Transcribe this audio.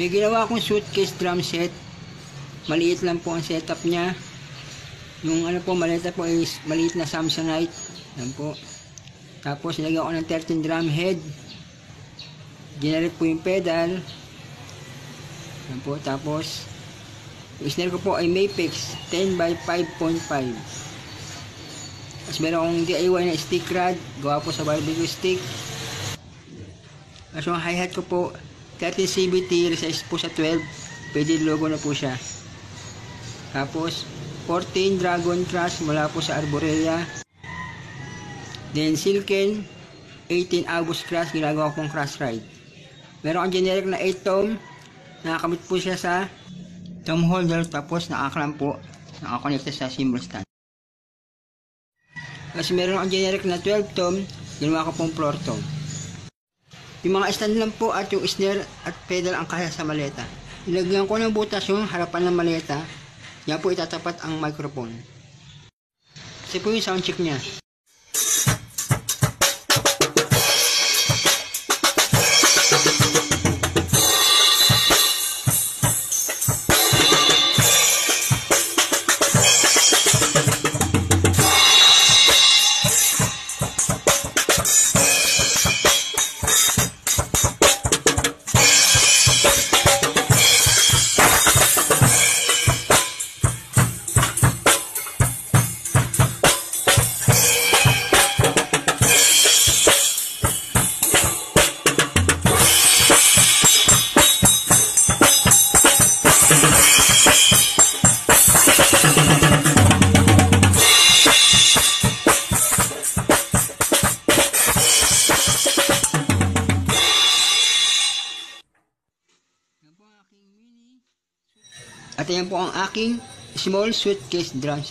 May ginawa akong suitcase drum set. Maliit lang po ang setup niya. Yung ano po, malita po is maliit na Samsonite. Yan po. Tapos nilagyan ko ng 13 drum head. Generate po yung pedal. Yan po. Tapos yung snare ko po ay Mapex 10 by 5.5. Tapos meron akong DIY na stick rod. Gawa po sa barbecue stick. Tapos yung hi-hat ko po 13 CVT, resize po sa 12. Pwede logo na po siya. Tapos 14 Dragon Crush mula po sa Arborea. Then Silken 18 August Crush, ginagawa kong crush ride. Meron akong generic na 8 tom. Nakakamit po siya sa tom holder. Tapos nakaklam po, nakakonekta sa cymbal stand. Tapos meron akong generic na 12 tom. Ginawa ko pong floor tom. Yung mga stand lang po at yung snare at pedal ang kaya sa maleta. Ilagyan ko ng butas yung harapan ng maleta. Yan po itatapat ang microphone. Kasi po yung sound check niya. At yan po ang aking small suitcase drum set.